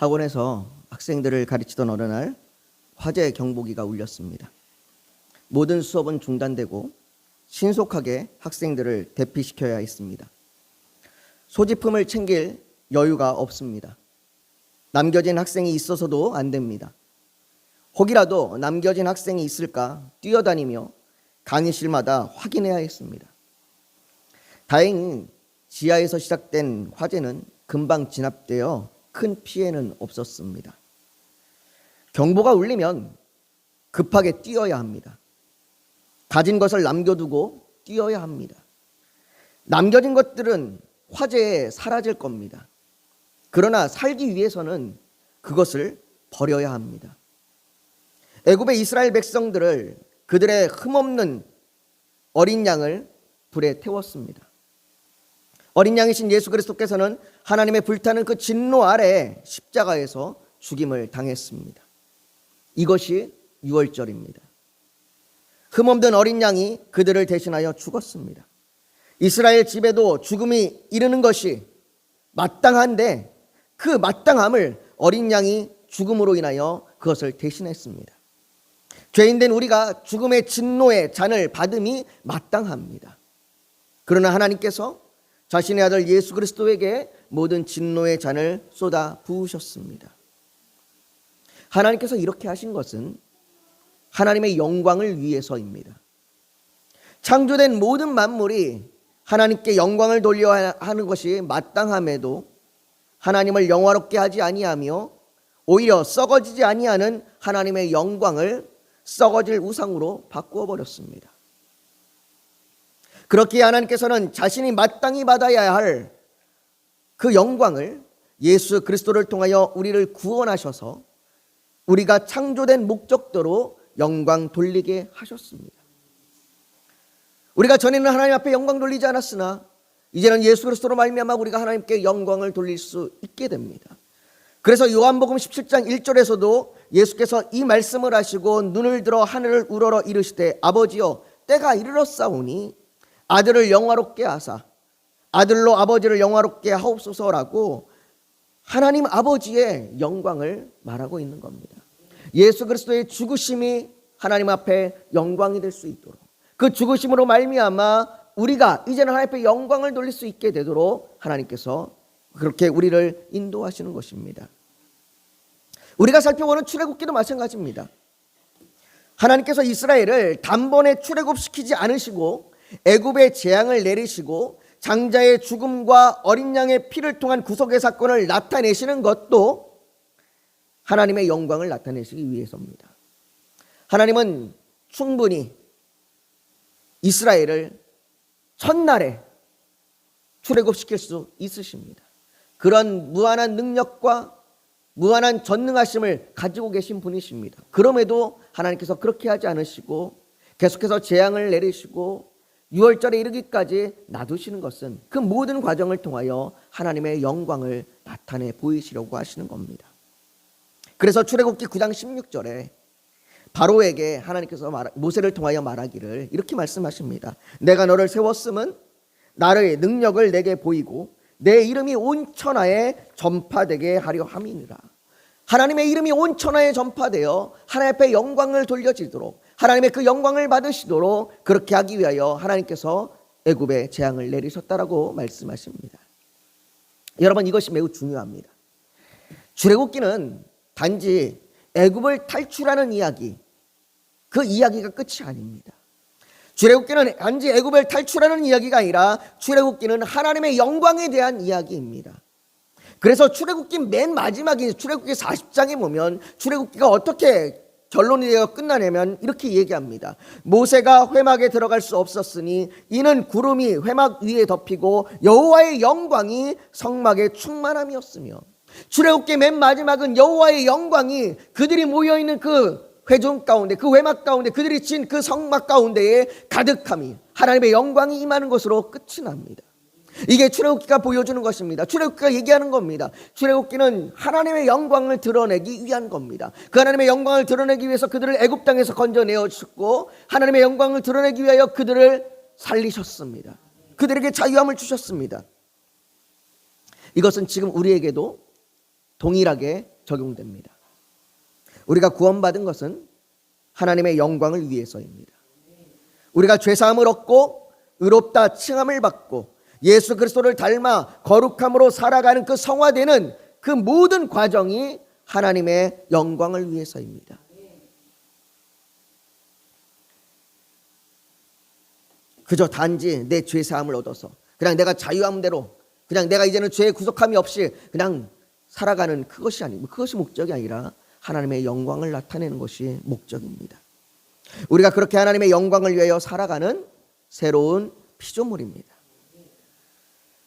학원에서 학생들을 가르치던 어느 날 화재 경보기가 울렸습니다. 모든 수업은 중단되고 신속하게 학생들을 대피시켜야 했습니다. 소지품을 챙길 여유가 없습니다. 남겨진 학생이 있어서도 안 됩니다. 혹이라도 남겨진 학생이 있을까 뛰어다니며 강의실마다 확인해야 했습니다. 다행히 지하에서 시작된 화재는 금방 진압되어 큰 피해는 없었습니다. 경보가 울리면 급하게 뛰어야 합니다. 가진 것을 남겨두고 뛰어야 합니다. 남겨진 것들은 화재에 사라질 겁니다. 그러나 살기 위해서는 그것을 버려야 합니다. 애굽의 이스라엘 백성들을 그들의 흠없는 어린 양을 불에 태웠습니다. 어린 양이신 예수 그리스도께서는 하나님의 불타는 그 진노 아래 십자가에서 죽임을 당했습니다. 이것이 유월절입니다. 흠없는 어린 양이 그들을 대신하여 죽었습니다. 이스라엘 집에도 죽음이 이르는 것이 마땅한데 그 마땅함을 어린 양이 죽음으로 인하여 그것을 대신했습니다. 죄인된 우리가 죽음의 진노의 잔을 받음이 마땅합니다. 그러나 하나님께서 자신의 아들 예수 그리스도에게 모든 진노의 잔을 쏟아 부으셨습니다. 하나님께서 이렇게 하신 것은 하나님의 영광을 위해서입니다. 창조된 모든 만물이 하나님께 영광을 돌려야 하는 것이 마땅함에도 하나님을 영화롭게 하지 아니하며 오히려 썩어지지 아니하는 하나님의 영광을 썩어질 우상으로 바꾸어 버렸습니다. 그렇기에 하나님께서는 자신이 마땅히 받아야 할 그 영광을 예수 그리스도를 통하여 우리를 구원하셔서 우리가 창조된 목적대로 영광 돌리게 하셨습니다. 우리가 전에는 하나님 앞에 영광 돌리지 않았으나 이제는 예수 그리스도로 말미암아 우리가 하나님께 영광을 돌릴 수 있게 됩니다. 그래서 요한복음 17장 1절에서도 예수께서 이 말씀을 하시고 눈을 들어 하늘을 우러러 이르시되 아버지여 때가 이르렀사오니 아들을 영화롭게 하사 아들로 아버지를 영화롭게 하옵소서라고 하나님 아버지의 영광을 말하고 있는 겁니다. 예수 그리스도의 죽으심이 하나님 앞에 영광이 될 수 있도록 그 죽으심으로 말미암아 우리가 이제는 하나님 앞에 영광을 돌릴 수 있게 되도록 하나님께서 그렇게 우리를 인도하시는 것입니다. 우리가 살펴보는 출애굽기도 마찬가지입니다. 하나님께서 이스라엘을 단번에 출애굽시키지 않으시고 애굽의 재앙을 내리시고 장자의 죽음과 어린 양의 피를 통한 구속의 사건을 나타내시는 것도 하나님의 영광을 나타내시기 위해서입니다. 하나님은 충분히 이스라엘을 첫날에 출애굽시킬 수 있으십니다. 그런 무한한 능력과 무한한 전능하심을 가지고 계신 분이십니다. 그럼에도 하나님께서 그렇게 하지 않으시고 계속해서 재앙을 내리시고 6월절에 이르기까지 놔두시는 것은 그 모든 과정을 통하여 하나님의 영광을 나타내 보이시려고 하시는 겁니다. 그래서 출애굽기 9장 16절에 바로에게 하나님께서 모세를 통하여 말하기를 이렇게 말씀하십니다. 내가 너를 세웠음은 나의 능력을 내게 보이고 내 이름이 온 천하에 전파되게 하려 함이니라. 하나님의 이름이 온 천하에 전파되어 하나님 앞에 영광을 돌려지도록 하나님의 그 영광을 받으시도록 그렇게 하기 위하여 하나님께서 애굽에 재앙을 내리셨다라고 말씀하십니다. 여러분 이것이 매우 중요합니다. 출애굽기는 단지 애굽을 탈출하는 이야기, 그 이야기가 끝이 아닙니다. 출애굽기는 단지 애굽을 탈출하는 이야기가 아니라 출애굽기는 하나님의 영광에 대한 이야기입니다. 그래서 출애굽기 맨 마지막에 출애굽기 40장에 보면 출애굽기가 어떻게 결론이 되어 끝나냐면 이렇게 얘기합니다. 모세가 회막에 들어갈 수 없었으니 이는 구름이 회막 위에 덮이고 여호와의 영광이 성막에 충만함이었으며 출애굽기 맨 마지막은 여호와의 영광이 그들이 모여있는 그 회중 가운데 그 회막 가운데 그들이 친 그 성막 가운데에 가득함이 하나님의 영광이 임하는 것으로 끝이 납니다. 이게 출애굽기가 보여주는 것입니다. 출애굽기가 얘기하는 겁니다. 출애굽기는 하나님의 영광을 드러내기 위한 겁니다. 그 하나님의 영광을 드러내기 위해서 그들을 애굽 땅에서 건져내어 주셨고 하나님의 영광을 드러내기 위하여 그들을 살리셨습니다. 그들에게 자유함을 주셨습니다. 이것은 지금 우리에게도 동일하게 적용됩니다. 우리가 구원받은 것은 하나님의 영광을 위해서입니다. 우리가 죄사함을 얻고 의롭다 칭함을 받고 예수 그리스도를 닮아 거룩함으로 살아가는 그 성화되는 그 모든 과정이 하나님의 영광을 위해서입니다. 그저 단지 내 죄사함을 얻어서 그냥 내가 자유함대로 그냥 내가 이제는 죄의 구속함이 없이 그냥 살아가는 그것이 아니고, 그것이 목적이 아니라 하나님의 영광을 나타내는 것이 목적입니다. 우리가 그렇게 하나님의 영광을 위하여 살아가는 새로운 피조물입니다.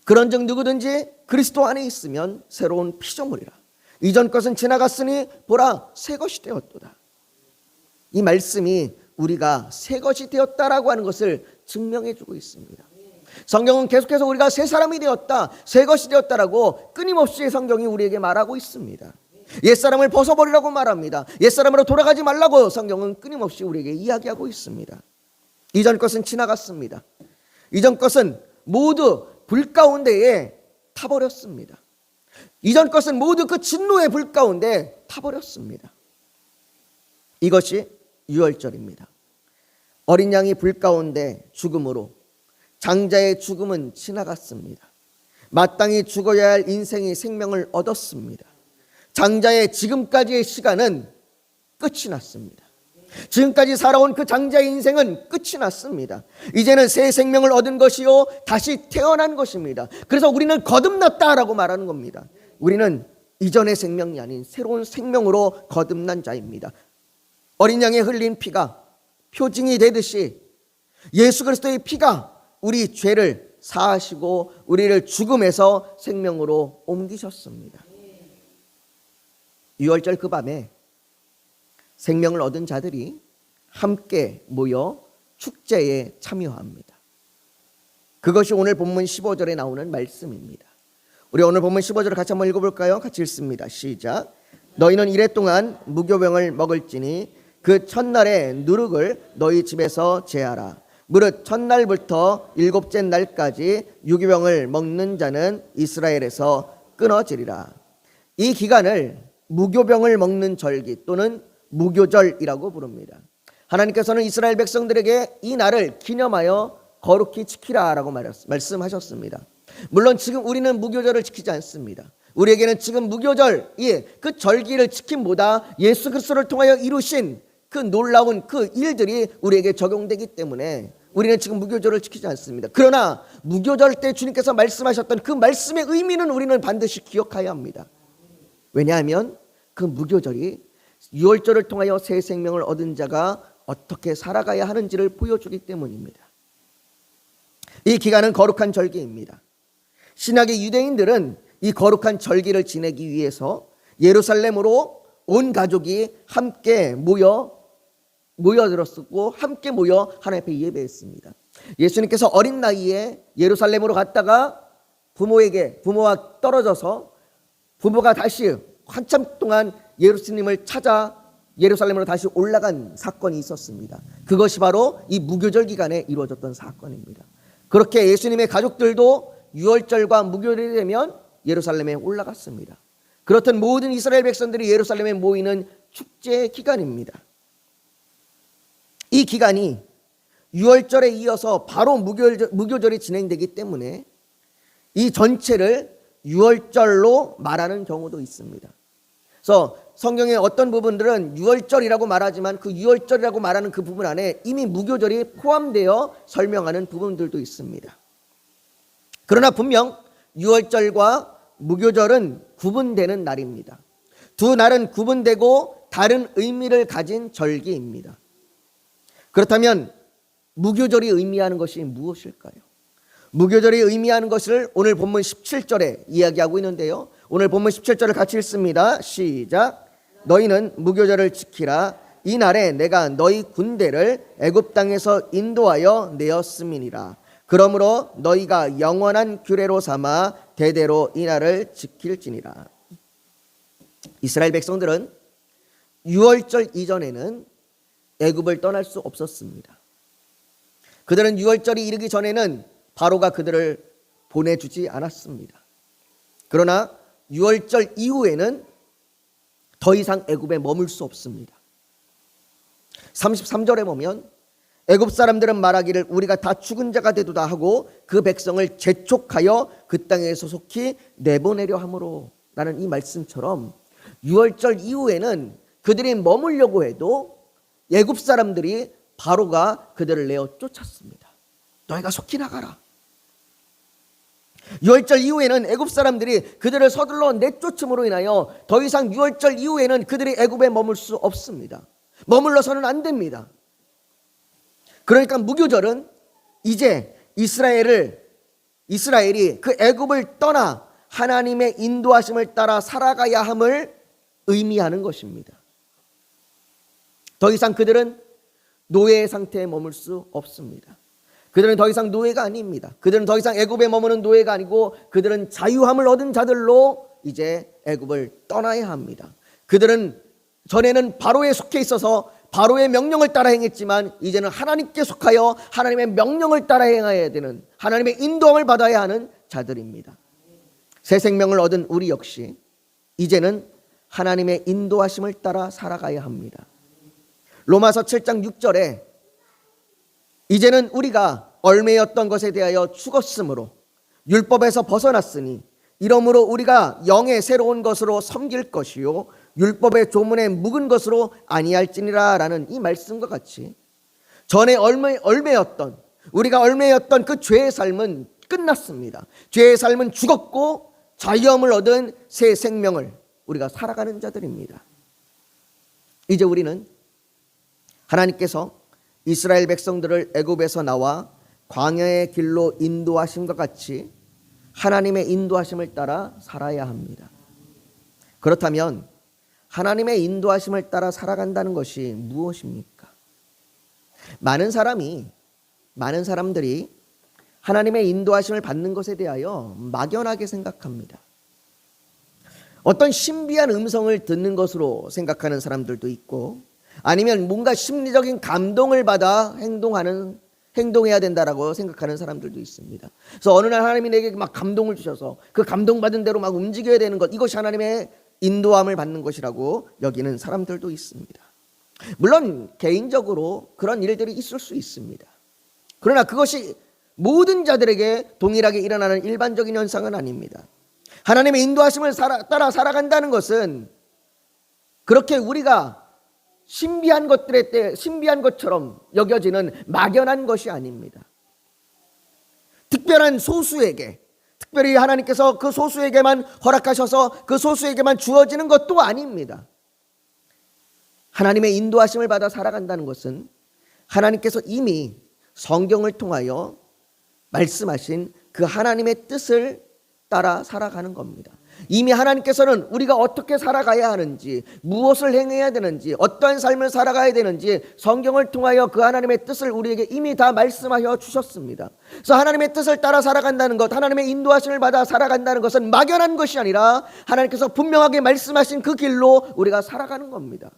그런즉 누구든지 그리스도 안에 있으면 새로운 피조물이라. 이전 것은 지나갔으니 보라 새 것이 되었도다. 이 말씀이 우리가 새 것이 되었다라고 하는 것을 증명해 주고 있습니다. 성경은 계속해서 우리가 새 사람이 되었다, 새 것이 되었다라고 끊임없이 성경이 우리에게 말하고 있습니다. 옛사람을 벗어버리라고 말합니다. 옛사람으로 돌아가지 말라고 성경은 끊임없이 우리에게 이야기하고 있습니다. 이전 것은 지나갔습니다. 이전 것은 모두 불 가운데에 타버렸습니다. 이전 것은 모두 그 진노의 불 가운데 타버렸습니다. 이것이 유월절입니다. 어린 양이 불 가운데 죽음으로 장자의 죽음은 지나갔습니다. 마땅히 죽어야 할 인생이 생명을 얻었습니다. 장자의 지금까지의 시간은 끝이 났습니다. 지금까지 살아온 그 장자의 인생은 끝이 났습니다. 이제는 새 생명을 얻은 것이요 다시 태어난 것입니다. 그래서 우리는 거듭났다라고 말하는 겁니다. 우리는 이전의 생명이 아닌 새로운 생명으로 거듭난 자입니다. 어린 양의 흘린 피가 표징이 되듯이 예수 그리스도의 피가 우리 죄를 사하시고 우리를 죽음에서 생명으로 옮기셨습니다. 유월절 그 밤에 생명을 얻은 자들이 함께 모여 축제에 참여합니다. 그것이 오늘 본문 15절에 나오는 말씀입니다. 우리 오늘 본문 15절을 같이 한번 읽어볼까요? 같이 읽습니다. 시작. 너희는 이래 동안 무교병을 먹을지니 그 첫날의 누룩을 너희 집에서 제하라. 무릇 첫날부터 일곱째 날까지 유기병을 먹는 자는 이스라엘에서 끊어지리라. 이 기간을 무교병을 먹는 절기 또는 무교절이라고 부릅니다. 하나님께서는 이스라엘 백성들에게 이 날을 기념하여 거룩히 지키라라고 말씀하셨습니다. 물론 지금 우리는 무교절을 지키지 않습니다. 우리에게는 지금 무교절이 그 절기를 지킴보다 예수 그리스도를 통하여 이루신 그 놀라운 그 일들이 우리에게 적용되기 때문에 우리는 지금 무교절을 지키지 않습니다. 그러나 무교절 때 주님께서 말씀하셨던 그 말씀의 의미는 우리는 반드시 기억해야 합니다. 왜냐하면 그 무교절이 유월절을 통하여 새 생명을 얻은 자가 어떻게 살아가야 하는지를 보여주기 때문입니다. 이 기간은 거룩한 절기입니다. 신약의 유대인들은 이 거룩한 절기를 지내기 위해서 예루살렘으로 온 가족이 함께 모여들었고 함께 모여 하나님 앞에 예배했습니다. 예수님께서 어린 나이에 예루살렘으로 갔다가 부모와 떨어져서 부모가 다시 한참 동안 예수님을 찾아 예루살렘으로 다시 올라간 사건이 있었습니다. 그것이 바로 이 무교절 기간에 이루어졌던 사건입니다. 그렇게 예수님의 가족들도 유월절과 무교절이 되면 예루살렘에 올라갔습니다. 그렇듯 모든 이스라엘 백성들이 예루살렘에 모이는 축제 기간입니다. 이 기간이 유월절에 이어서 바로 무교절이 진행되기 때문에 이 전체를 유월절로 말하는 경우도 있습니다. 그래서 성경의 어떤 부분들은 유월절이라고 말하지만 그 유월절이라고 말하는 그 부분 안에 이미 무교절이 포함되어 설명하는 부분들도 있습니다. 그러나 분명 유월절과 무교절은 구분되는 날입니다. 두 날은 구분되고 다른 의미를 가진 절기입니다. 그렇다면 무교절이 의미하는 것이 무엇일까요? 무교절이 의미하는 것을 오늘 본문 17절에 이야기하고 있는데요. 오늘 본문 17절을 같이 읽습니다. 시작. 너희는 무교절을 지키라. 이 날에 내가 너희 군대를 애굽 땅에서 인도하여 내었음이니라. 그러므로 너희가 영원한 규례로 삼아 대대로 이 날을 지킬지니라. 이스라엘 백성들은 유월절 이전에는 애굽을 떠날 수 없었습니다. 그들은 유월절이 이르기 전에는 바로가 그들을 보내주지 않았습니다. 그러나 유월절 이후에는 더 이상 애굽에 머물 수 없습니다. 33절에 보면 애굽 사람들은 말하기를 우리가 다 죽은 자가 되도다 하고 그 백성을 재촉하여 그 땅에서 속히 내보내려 함으로 라는 이 말씀처럼 유월절 이후에는 그들이 머물려고 해도 애굽 사람들이 바로가 그들을 내어 쫓았습니다. 너희가 속히 나가라. 유월절 이후에는 애굽 사람들이 그들을 서둘러 내쫓음으로 인하여 더 이상 유월절 이후에는 그들이 애굽에 머물 수 없습니다. 머물러서는 안 됩니다. 그러니까 무교절은 이제 이스라엘이 그 애굽을 떠나 하나님의 인도하심을 따라 살아가야 함을 의미하는 것입니다. 더 이상 그들은 노예의 상태에 머물 수 없습니다. 그들은 더 이상 노예가 아닙니다. 그들은 더 이상 애굽에 머무는 노예가 아니고 그들은 자유함을 얻은 자들로 이제 애굽을 떠나야 합니다. 그들은 전에는 바로에 속해 있어서 바로의 명령을 따라 행했지만 이제는 하나님께 속하여 하나님의 명령을 따라 행해야 되는, 하나님의 인도함을 받아야 하는 자들입니다. 새 생명을 얻은 우리 역시 이제는 하나님의 인도하심을 따라 살아가야 합니다. 로마서 7장 6절에 이제는 우리가 얼매였던 것에 대하여 죽었으므로 율법에서 벗어났으니 이러므로 우리가 영의 새로운 것으로 섬길 것이요 율법의 조문에 묵은 것으로 아니할지니라 라는 이 말씀과 같이 전에 우리가 얼매였던 그 죄의 삶은 끝났습니다. 죄의 삶은 죽었고 자유함을 얻은 새 생명을 우리가 살아가는 자들입니다. 이제 우리는 하나님께서 이스라엘 백성들을 애굽에서 나와 광야의 길로 인도하심과 같이 하나님의 인도하심을 따라 살아야 합니다. 그렇다면 하나님의 인도하심을 따라 살아간다는 것이 무엇입니까? 많은 사람들이 하나님의 인도하심을 받는 것에 대하여 막연하게 생각합니다. 어떤 신비한 음성을 듣는 것으로 생각하는 사람들도 있고 아니면 뭔가 심리적인 감동을 받아 행동해야 된다라고 생각하는 사람들도 있습니다. 그래서 어느 날 하나님이 내게 막 감동을 주셔서 그 감동받은 대로 막 움직여야 되는 것, 이것이 하나님의 인도함을 받는 것이라고 여기는 사람들도 있습니다. 물론 개인적으로 그런 일들이 있을 수 있습니다. 그러나 그것이 모든 자들에게 동일하게 일어나는 일반적인 현상은 아닙니다. 하나님의 인도하심을 따라 살아간다는 것은 그렇게 우리가 신비한 것처럼 여겨지는 막연한 것이 아닙니다. 특별한 소수에게, 특별히 하나님께서 그 소수에게만 허락하셔서 그 소수에게만 주어지는 것도 아닙니다. 하나님의 인도하심을 받아 살아간다는 것은 하나님께서 이미 성경을 통하여 말씀하신 그 하나님의 뜻을 따라 살아가는 겁니다. 이미 하나님께서는 우리가 어떻게 살아가야 하는지, 무엇을 행해야 되는지, 어떠한 삶을 살아가야 되는지 성경을 통하여 그 하나님의 뜻을 우리에게 이미 다 말씀하여 주셨습니다. 그래서 하나님의 뜻을 따라 살아간다는 것, 하나님의 인도하심을 받아 살아간다는 것은 막연한 것이 아니라 하나님께서 분명하게 말씀하신 그 길로 우리가 살아가는 겁니다.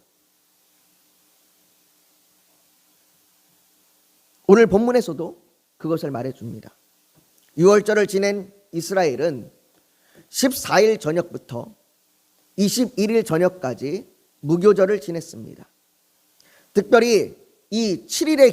오늘 본문에서도 그것을 말해줍니다. 유월절을 지낸 이스라엘은 14일 저녁부터 21일 저녁까지 무교절을 지냈습니다. 특별히 이 7일의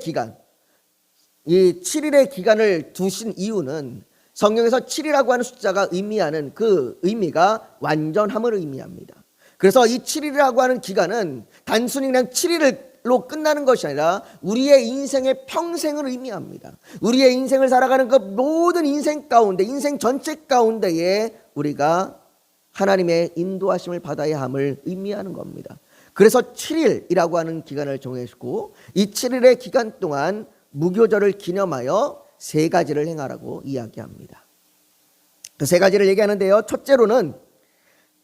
기간을 두신 이유는 성경에서 7이라고 하는 숫자가 의미하는 그 의미가 완전함을 의미합니다. 그래서 이 7일이라고 하는 기간은 단순히 그냥 7일로 끝나는 것이 아니라 우리의 인생의 평생을 의미합니다. 우리의 인생을 살아가는 그 모든 인생 가운데, 인생 전체 가운데에 우리가 하나님의 인도하심을 받아야 함을 의미하는 겁니다. 그래서 7일이라고 하는 기간을 정해주고 이 7일의 기간 동안 무교절을 기념하여 3가지를 행하라고 이야기합니다. 그 3가지를 얘기하는데요. 첫째로는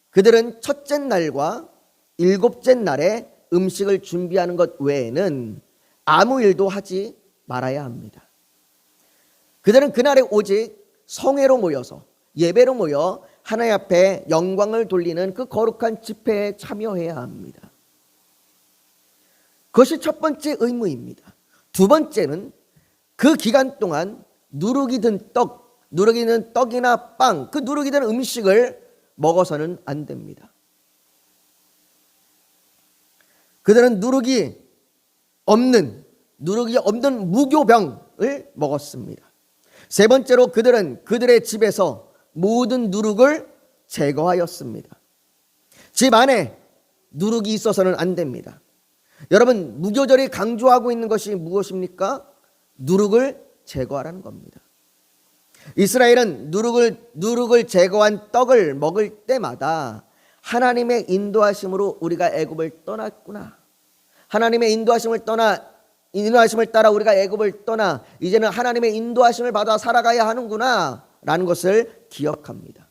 그들은 첫째 날과 7째 날에 음식을 준비하는 것 외에는 아무 일도 하지 말아야 합니다. 그들은 그날에 오직 성회로 모여서 예배로 모여 하나님 앞에 영광을 돌리는 그 거룩한 집회에 참여해야 합니다. 그것이 첫 번째 의무입니다. 두 번째는 그 기간 동안 누룩이 든 떡이나 빵, 그 누룩이 든 음식을 먹어서는 안 됩니다. 그들은 누룩이 없는 무교병을 먹었습니다. 세 번째로 그들은 그들의 집에서 모든 누룩을 제거하였습니다. 집 안에 누룩이 있어서는 안 됩니다. 여러분, 무교절이 강조하고 있는 것이 무엇입니까? 누룩을 제거하라는 겁니다. 이스라엘은 누룩을 제거한 떡을 먹을 때마다 하나님의 인도하심으로 우리가 애굽을 떠났구나. 하나님의 인도하심을 따라 우리가 애굽을 떠나 이제는 하나님의 인도하심을 받아 살아가야 하는구나 라는 것을 기억합니다.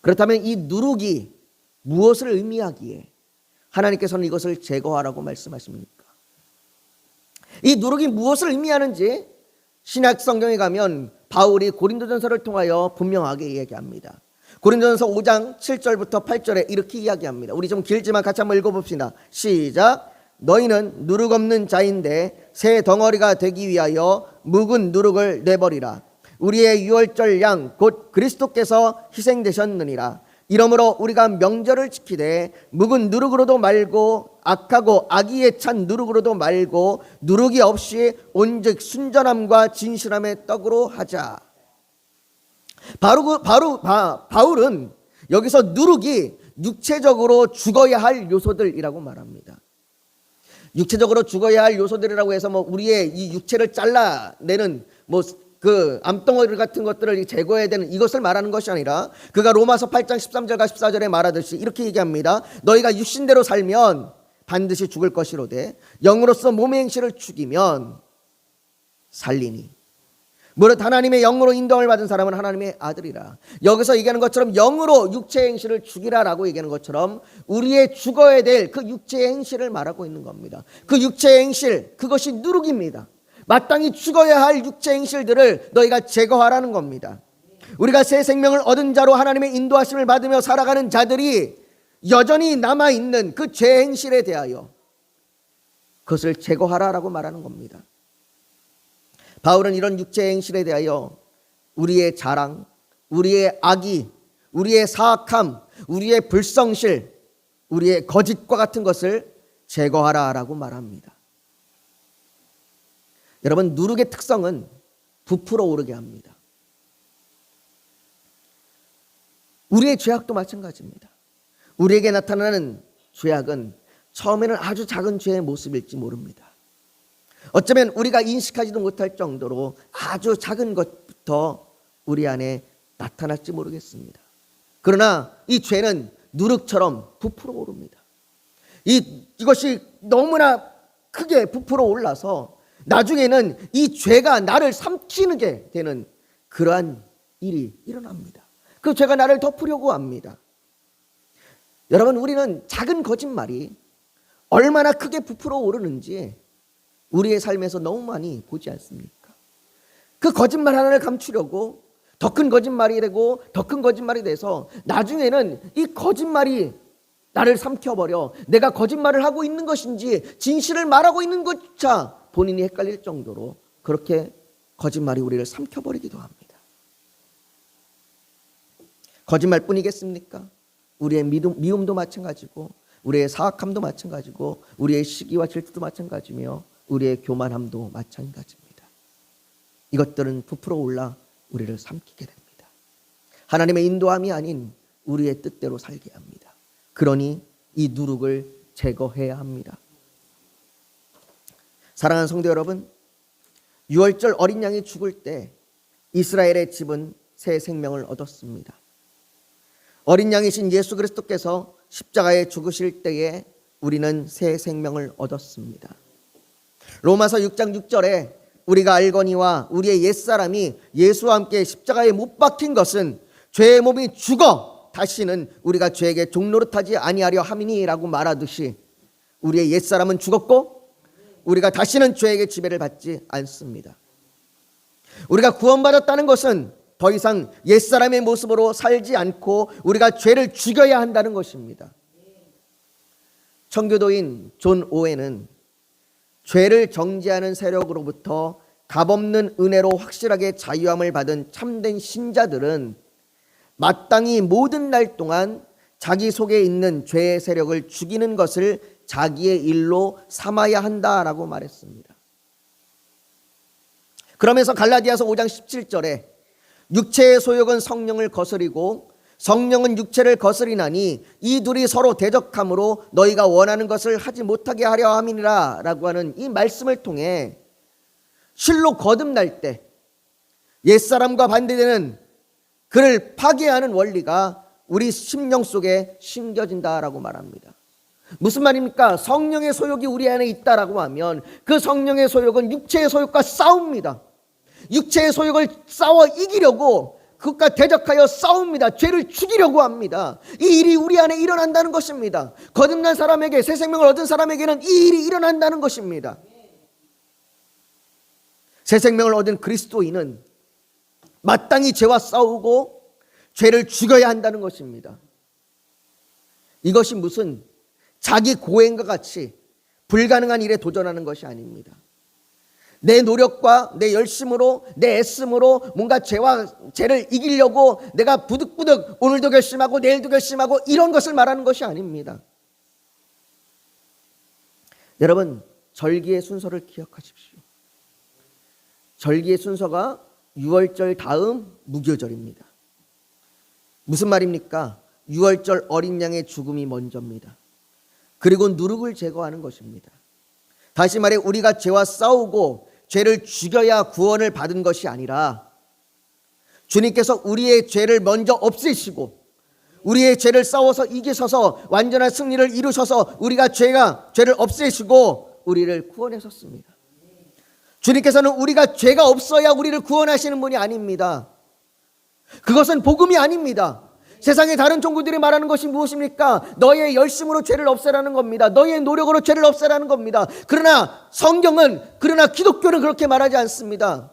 그렇다면 이 누룩이 무엇을 의미하기에 하나님께서는 이것을 제거하라고 말씀하십니까? 이 누룩이 무엇을 의미하는지 신약 성경에 가면 바울이 고린도전서를 통하여 분명하게 이야기합니다. 고린도전서 5장 7절부터 8절에 이렇게 이야기합니다. 우리 좀 길지만 같이 한번 읽어봅시다. 시작. 너희는 누룩 없는 자인데 새 덩어리가 되기 위하여 묵은 누룩을 내버리라. 우리의 유월절 양 곧 그리스도께서 희생되셨느니라. 이러므로 우리가 명절을 지키되 묵은 누룩으로도 말고 악하고 악의에 찬 누룩으로도 말고 누룩이 없이 온즉 순전함과 진실함의 떡으로 하자. 바울은 여기서 누룩이 육체적으로 죽어야 할 요소들이라고 말합니다. 육체적으로 죽어야 할 요소들이라고 해서 우리의 이 육체를 잘라내는 그 암덩어리 같은 것들을 제거해야 되는 이것을 말하는 것이 아니라 그가 로마서 8장 13절과 14절에 말하듯이 이렇게 얘기합니다. 너희가 육신대로 살면 반드시 죽을 것이로되 영으로서 몸의 행실을 죽이면 살리니 무릇 하나님의 영으로 인도함을 받은 사람은 하나님의 아들이라. 여기서 얘기하는 것처럼 영으로 육체의 행실을 죽이라라고 얘기하는 것처럼 우리의 죽어야 될 그 육체의 행실을 말하고 있는 겁니다. 그 육체의 행실, 그것이 누룩입니다. 마땅히 죽어야 할 육체 행실들을 너희가 제거하라는 겁니다. 우리가 새 생명을 얻은 자로 하나님의 인도하심을 받으며 살아가는 자들이 여전히 남아있는 그 죄 행실에 대하여 그것을 제거하라라고 말하는 겁니다. 바울은 이런 육체 행실에 대하여 우리의 자랑, 우리의 악의, 우리의 사악함, 우리의 불성실, 우리의 거짓과 같은 것을 제거하라라고 말합니다. 여러분, 누룩의 특성은 부풀어 오르게 합니다. 우리의 죄악도 마찬가지입니다. 우리에게 나타나는 죄악은 처음에는 아주 작은 죄의 모습일지 모릅니다. 어쩌면 우리가 인식하지도 못할 정도로 아주 작은 것부터 우리 안에 나타날지 모르겠습니다. 그러나 이 죄는 누룩처럼 부풀어 오릅니다. 이것이 너무나 크게 부풀어 올라서 나중에는 이 죄가 나를 삼키게 되는 그러한 일이 일어납니다. 그 죄가 나를 덮으려고 합니다. 여러분, 우리는 작은 거짓말이 얼마나 크게 부풀어 오르는지 우리의 삶에서 너무 많이 보지 않습니까? 그 거짓말 하나를 감추려고 더 큰 거짓말이 되고 더 큰 거짓말이 돼서 나중에는 이 거짓말이 나를 삼켜버려 내가 거짓말을 하고 있는 것인지 진실을 말하고 있는 것조차 본인이 헷갈릴 정도로 그렇게 거짓말이 우리를 삼켜버리기도 합니다. 거짓말뿐이겠습니까? 우리의 미움도 마찬가지고 우리의 사악함도 마찬가지고 우리의 시기와 질투도 마찬가지며 우리의 교만함도 마찬가지입니다. 이것들은 부풀어 올라 우리를 삼키게 됩니다. 하나님의 인도함이 아닌 우리의 뜻대로 살게 합니다. 그러니 이 누룩을 제거해야 합니다. 사랑하는 성도 여러분, 유월절 어린 양이 죽을 때 이스라엘의 집은 새 생명을 얻었습니다. 어린 양이신 예수 그리스도께서 십자가에 죽으실 때에 우리는 새 생명을 얻었습니다. 로마서 6장 6절에 우리가 알거니와 우리의 옛사람이 예수와 함께 십자가에 못 박힌 것은 죄의 몸이 죽어 다시는 우리가 죄에게 종노릇하지 아니하려 함이니라고 말하듯이 우리의 옛사람은 죽었고 우리가 다시는 죄에게 지배를 받지 않습니다. 우리가 구원받았다는 것은 더 이상 옛사람의 모습으로 살지 않고 우리가 죄를 죽여야 한다는 것입니다. 청교도인 존 오웬은 죄를 정죄하는 세력으로부터 값없는 은혜로 확실하게 자유함을 받은 참된 신자들은 마땅히 모든 날 동안 자기 속에 있는 죄의 세력을 죽이는 것을 자기의 일로 삼아야 한다라고 말했습니다. 그러면서 갈라디아서 5장 17절에 육체의 소욕은 성령을 거스리고 성령은 육체를 거스리나니 이 둘이 서로 대적함으로 너희가 원하는 것을 하지 못하게 하려 함이니라 라고 하는 이 말씀을 통해 실로 거듭날 때 옛사람과 반대되는 그를 파괴하는 원리가 우리 심령 속에 심겨진다라고 말합니다. 무슨 말입니까? 성령의 소욕이 우리 안에 있다라고 하면 그 성령의 소욕은 육체의 소욕과 싸웁니다. 육체의 소욕을 싸워 이기려고 그것과 대적하여 싸웁니다. 죄를 죽이려고 합니다. 이 일이 우리 안에 일어난다는 것입니다. 거듭난 사람에게, 새 생명을 얻은 사람에게는 이 일이 일어난다는 것입니다. 새 생명을 얻은 그리스도인은 마땅히 죄와 싸우고 죄를 죽여야 한다는 것입니다. 이것이 무슨 자기 고행과 같이 불가능한 일에 도전하는 것이 아닙니다. 내 노력과 내 열심으로, 내 애씀으로 뭔가 죄를 이기려고 내가 부득부득 오늘도 결심하고 내일도 결심하고 이런 것을 말하는 것이 아닙니다. 여러분, 절기의 순서를 기억하십시오. 절기의 순서가 6월절 다음 무교절입니다. 무슨 말입니까? 6월절 어린 양의 죽음이 먼저입니다. 그리고 누룩을 제거하는 것입니다. 다시 말해 우리가 죄와 싸우고 죄를 죽여야 구원을 받은 것이 아니라 주님께서 우리의 죄를 먼저 없애시고 우리의 죄를 싸워서 이기셔서 완전한 승리를 이루셔서 우리가 죄를 없애시고 우리를 구원하셨습니다. 주님께서는 우리가 죄가 없어야 우리를 구원하시는 분이 아닙니다. 그것은 복음이 아닙니다. 세상의 다른 종교들이 말하는 것이 무엇입니까? 너의 열심으로 죄를 없애라는 겁니다. 너의 노력으로 죄를 없애라는 겁니다. 그러나 기독교는 그렇게 말하지 않습니다.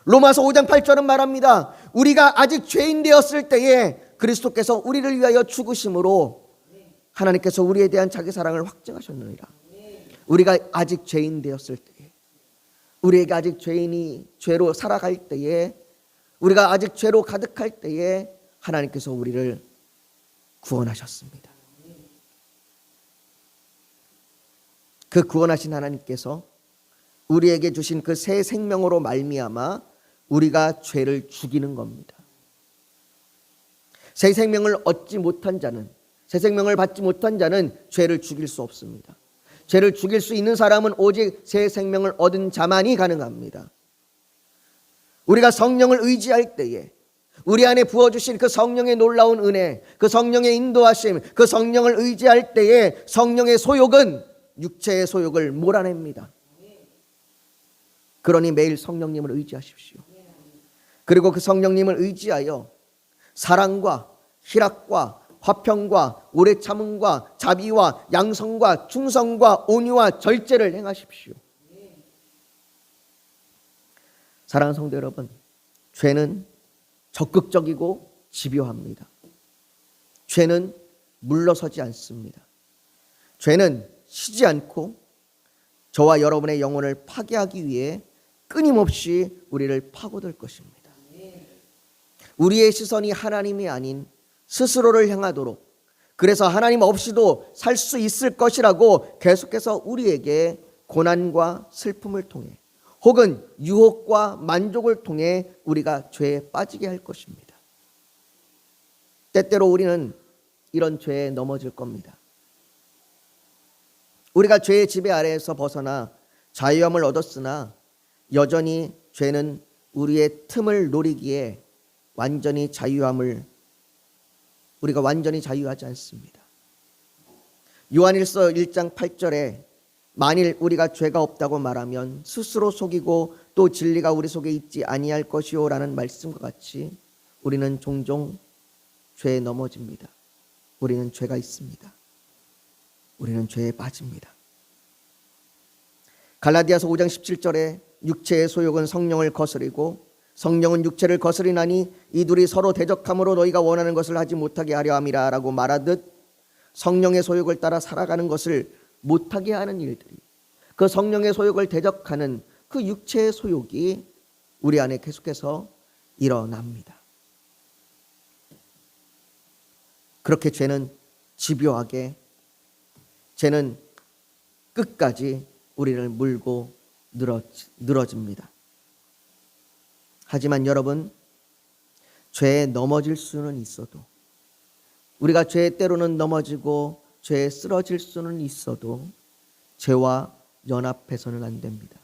로마서 5장 8절은 말합니다. 우리가 아직 죄인 되었을 때에 그리스도께서 우리를 위하여 죽으심으로 하나님께서 우리에 대한 자기 사랑을 확증하셨느니라. 우리가 아직 죄인 되었을 때에, 우리에게 아직 죄로 살아갈 때에, 우리가 아직 죄로 가득할 때에 하나님께서 우리를 구원하셨습니다. 그 구원하신 하나님께서 우리에게 주신 그 새 생명으로 말미암아 우리가 죄를 죽이는 겁니다. 새 생명을 얻지 못한 자는, 새 생명을 받지 못한 자는 죄를 죽일 수 없습니다. 죄를 죽일 수 있는 사람은 오직 새 생명을 얻은 자만이 가능합니다. 우리가 성령을 의지할 때에 우리 안에 부어주신 그 성령의 놀라운 은혜, 그 성령의 인도하심, 그 성령을 의지할 때에 성령의 소욕은 육체의 소욕을 몰아냅니다. 그러니 매일 성령님을 의지하십시오. 그리고 그 성령님을 의지하여 사랑과 희락과 화평과 오래 참음과 자비와 양성과 충성과 온유와 절제를 행하십시오. 사랑하는 성도 여러분, 죄는 적극적이고 집요합니다. 죄는 물러서지 않습니다. 죄는 쉬지 않고 저와 여러분의 영혼을 파괴하기 위해 끊임없이 우리를 파고들 것입니다. 우리의 시선이 하나님이 아닌 스스로를 향하도록, 그래서 하나님 없이도 살 수 있을 것이라고 계속해서 우리에게 고난과 슬픔을 통해 혹은 유혹과 만족을 통해 우리가 죄에 빠지게 할 것입니다. 때때로 우리는 이런 죄에 넘어질 겁니다. 우리가 죄의 지배 아래에서 벗어나 자유함을 얻었으나 여전히 죄는 우리의 틈을 노리기에 우리가 완전히 자유하지 않습니다. 요한일서 1장 8절에 만일 우리가 죄가 없다고 말하면 스스로 속이고 또 진리가 우리 속에 있지 아니할 것이요 라는 말씀과 같이 우리는 종종 죄에 넘어집니다. 우리는 죄가 있습니다. 우리는 죄에 빠집니다. 갈라디아서 5장 17절에 육체의 소욕은 성령을 거스리고 성령은 육체를 거스리나니 이 둘이 서로 대적함으로 너희가 원하는 것을 하지 못하게 하려 함이라 라고 말하듯 성령의 소욕을 따라 살아가는 것을 못하게 하는 일들이, 그 성령의 소욕을 대적하는 그 육체의 소욕이 우리 안에 계속해서 일어납니다. 그렇게 죄는 집요하게, 죄는 끝까지 우리를 물고 늘어집니다. 하지만 여러분, 죄에 넘어질 수는 있어도, 우리가 죄에 때로는 넘어지고 죄에 쓰러질 수는 있어도 죄와 연합해서는 안 됩니다.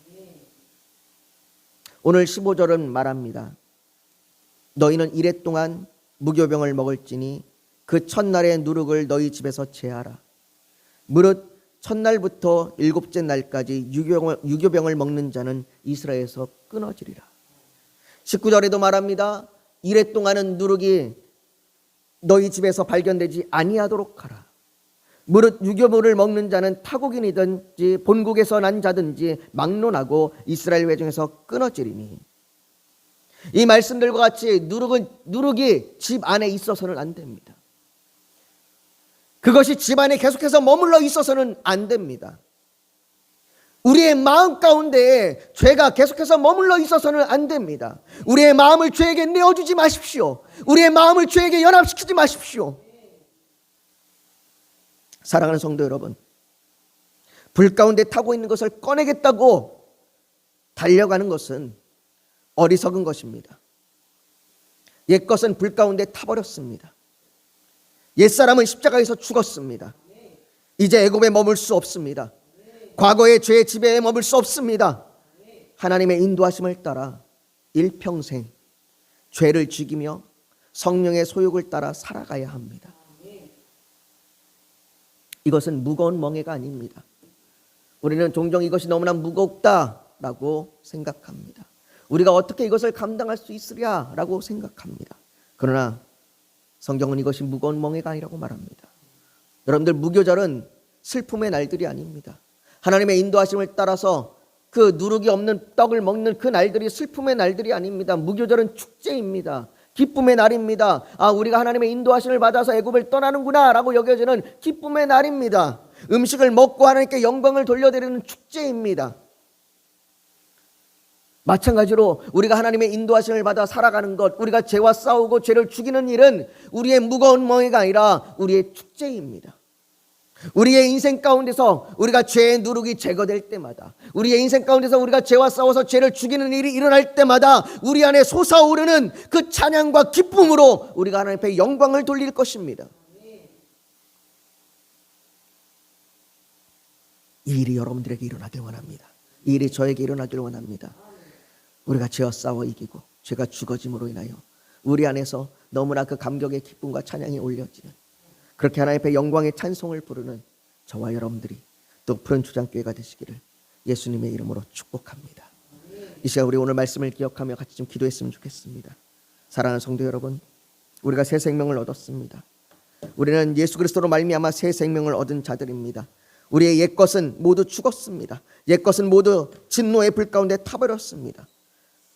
오늘 15절은 말합니다. 너희는 이레 동안 무교병을 먹을지니 그 첫날의 누룩을 너희 집에서 제하라. 무릇 첫날부터 일곱째 날까지 유교병을 먹는 자는 이스라엘에서 끊어지리라. 19절에도 말합니다. 이레 동안은 누룩이 너희 집에서 발견되지 아니하도록 하라. 무릇 유교물을 먹는 자는 타국인이든지 본국에서 난 자든지 막론하고 이스라엘 회중에서 끊어지리니. 이 말씀들과 같이 누룩이 집 안에 있어서는 안 됩니다. 그것이 집 안에 계속해서 머물러 있어서는 안 됩니다. 우리의 마음 가운데 죄가 계속해서 머물러 있어서는 안 됩니다. 우리의 마음을 죄에게 내어주지 마십시오. 우리의 마음을 죄에게 연합시키지 마십시오. 사랑하는 성도 여러분, 불 가운데 타고 있는 것을 꺼내겠다고 달려가는 것은 어리석은 것입니다. 옛것은 불 가운데 타버렸습니다. 옛사람은 십자가에서 죽었습니다. 이제 애굽에 머물 수 없습니다. 과거의 죄의 지배에 머물 수 없습니다. 하나님의 인도하심을 따라 일평생 죄를 죽이며 성령의 소욕을 따라 살아가야 합니다. 이것은 무거운 멍에가 아닙니다. 우리는 종종 이것이 너무나 무겁다라고 생각합니다. 우리가 어떻게 이것을 감당할 수 있으랴라고 생각합니다. 그러나 성경은 이것이 무거운 멍에가 아니라고 말합니다. 여러분들, 무교절은 슬픔의 날들이 아닙니다. 하나님의 인도하심을 따라서 그 누룩이 없는 떡을 먹는 그 날들이 슬픔의 날들이 아닙니다. 무교절은 축제입니다. 기쁨의 날입니다. 우리가 하나님의 인도하심을 받아서 애굽을 떠나는구나 라고 여겨지는 기쁨의 날입니다. 음식을 먹고 하나님께 영광을 돌려드리는 축제입니다. 마찬가지로 우리가 하나님의 인도하심을 받아 살아가는 것, 우리가 죄와 싸우고 죄를 죽이는 일은 우리의 무거운 멍에가 아니라 우리의 축제입니다. 우리의 인생 가운데서 우리가 죄의 누룩이 제거될 때마다, 우리의 인생 가운데서 우리가 죄와 싸워서 죄를 죽이는 일이 일어날 때마다 우리 안에 솟아오르는 그 찬양과 기쁨으로 우리가 하나님 앞에 영광을 돌릴 것입니다. 이 일이 여러분들에게 일어나길 원합니다. 이 일이 저에게 일어나길 원합니다. 우리가 죄와 싸워 이기고 죄가 죽어짐으로 인하여 우리 안에서 너무나 그 감격의 기쁨과 찬양이 올려지는, 그렇게 하나님 앞에 영광의 찬송을 부르는 저와 여러분들이 또 푸른 초장교회가 되시기를 예수님의 이름으로 축복합니다. 이 시간 우리 오늘 말씀을 기억하며 같이 좀 기도했으면 좋겠습니다. 사랑하는 성도 여러분, 우리가 새 생명을 얻었습니다. 우리는 예수 그리스도로 말미암아 새 생명을 얻은 자들입니다. 우리의 옛것은 모두 죽었습니다. 옛것은 모두 진노의 불 가운데 타버렸습니다.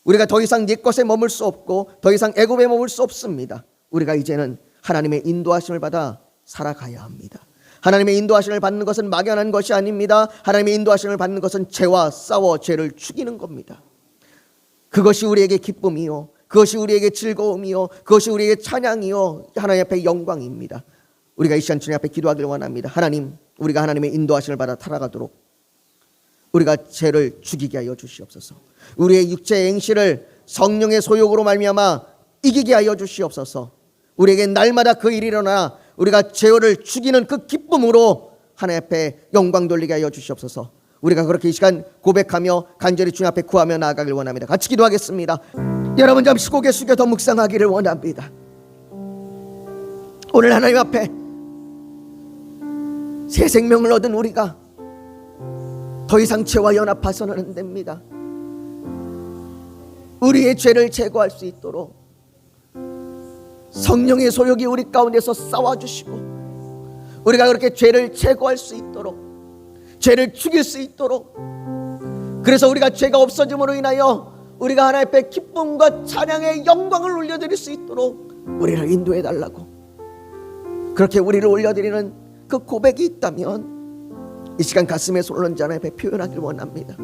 우리가 더 이상 옛것에 머물 수 없고 더 이상 애굽에 머물 수 없습니다. 우리가 이제는 하나님의 인도하심을 받아 살아가야 합니다. 하나님의 인도하심을 받는 것은 막연한 것이 아닙니다. 하나님의 인도하심을 받는 것은 죄와 싸워 죄를 죽이는 겁니다. 그것이 우리에게 기쁨이요, 그것이 우리에게 즐거움이요, 그것이 우리에게 찬양이요, 하나님 앞에 영광입니다. 우리가 이 시간 주님 앞에 기도하기를 원합니다. 하나님, 우리가 하나님의 인도하심을 받아 살아가도록 우리가 죄를 죽이게 하여 주시옵소서. 우리의 육체의 행실을 성령의 소욕으로 말미암아 이기게 하여 주시옵소서. 우리에게 날마다 그 일이 일어나 우리가 죄를 죽이는 그 기쁨으로 하나님 앞에 영광 돌리게 하여 주시옵소서. 우리가 그렇게 이 시간 고백하며 간절히 주님 앞에 구하며 나아가길 원합니다. 같이 기도하겠습니다. 여러분, 잠시 고개 숙여 더 묵상하기를 원합니다. 오늘 하나님 앞에 새 생명을 얻은 우리가 더 이상 죄와 연합해서는 안 됩니다. 우리의 죄를 제거할 수 있도록 성령의 소욕이 우리 가운데서 싸워주시고, 우리가 그렇게 죄를 제거할 수 있도록, 죄를 죽일 수 있도록, 그래서 우리가 죄가 없어짐으로 인하여 우리가 하나님 앞에 기쁨과 찬양의 영광을 올려드릴 수 있도록 우리를 인도해 달라고, 그렇게 우리를 올려드리는 그 고백이 있다면 이 시간 가슴에 솟는 자 앞에 표현하길 원합니다.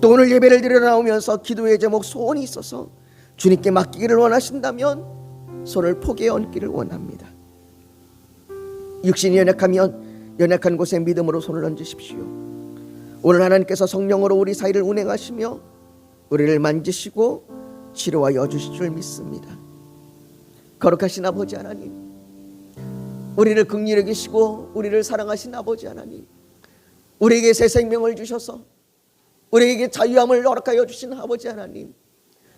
또 오늘 예배를 드리러 나오면서 기도의 제목, 소원이 있어서 주님께 맡기기를 원하신다면 손을 포개에 얹기를 원합니다. 육신이 연약하면 연약한 곳에 믿음으로 손을 얹으십시오. 오늘 하나님께서 성령으로 우리 사이를 운행하시며 우리를 만지시고 치료하여 주실 줄 믿습니다. 거룩하신 아버지 하나님, 우리를 긍휼히 여기시고 우리를 사랑하신 아버지 하나님, 우리에게 새 생명을 주셔서 우리에게 자유함을 허락하여 주신 아버지 하나님,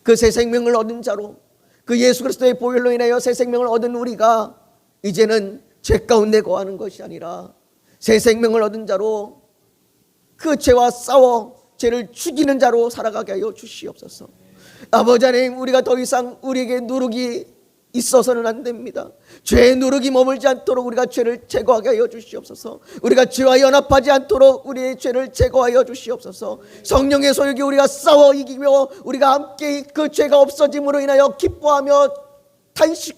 그 새 생명을 얻은 자로, 그 예수 그리스도의 보혈로 인하여 새 생명을 얻은 우리가 이제는 죄 가운데 거하는 것이 아니라 새 생명을 얻은 자로 그 죄와 싸워 죄를 죽이는 자로 살아가게 하여 주시옵소서. 아버지 하나님, 우리가 더 이상 우리에게 누룩이 있어서는 안 됩니다. 죄의 누룩이 머물지 않도록 우리가 죄를 제거하게 하여 주시옵소서. 우리가 죄와 연합하지 않도록 우리의 죄를 제거하여 주시옵소서. 성령의 소욕이 우리가 싸워 이기며 우리가 함께 그 죄가 없어짐으로 인하여 기뻐하며 탄식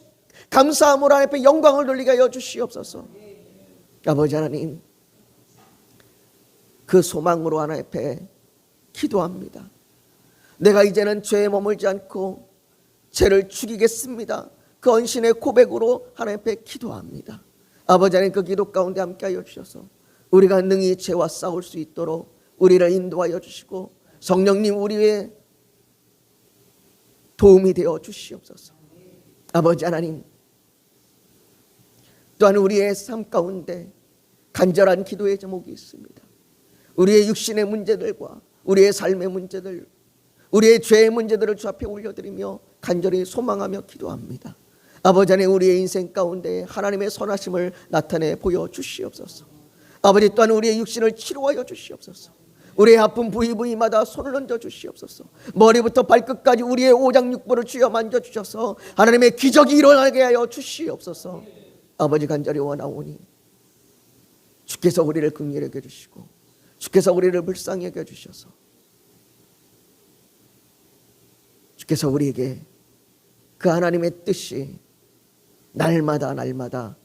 감사함으로 하나님 앞에 영광을 돌리게 하여 주시옵소서. 아버지 하나님, 그 소망으로 하나님 앞에 기도합니다. 내가 이제는 죄에 머물지 않고 죄를 죽이겠습니다. 그 언신의 고백으로 하나님 앞에 기도합니다. 아버지 하나님, 그 기도 가운데 함께 하여 주셔서 우리가 능히 죄와 싸울 수 있도록 우리를 인도하여 주시고 성령님 우리의 도움이 되어 주시옵소서. 아버지 하나님, 또한 우리의 삶 가운데 간절한 기도의 제목이 있습니다. 우리의 육신의 문제들과 우리의 삶의 문제들, 우리의 죄의 문제들을 주 앞에 올려드리며 간절히 소망하며 기도합니다. 아버지 하나님, 우리의 인생 가운데 하나님의 선하심을 나타내 보여주시옵소서. 아버지, 또한 우리의 육신을 치료하여 주시옵소서. 우리의 아픈 부위마다 손을 얹어 주시옵소서. 머리부터 발끝까지 우리의 오장육부를 주여 만져주셔서 하나님의 기적이 일어나게 하여 주시옵소서. 아버지, 간절히 원하오니 주께서 우리를 긍휼히 여겨주시고 주께서 우리를 불쌍히 여겨주셔서 주께서 우리에게 그 하나님의 뜻이 날마다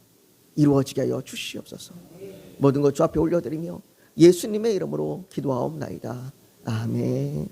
이루어지게 하여 주시옵소서. 모든 것 주 앞에 올려드리며 예수님의 이름으로 기도하옵나이다. 아멘.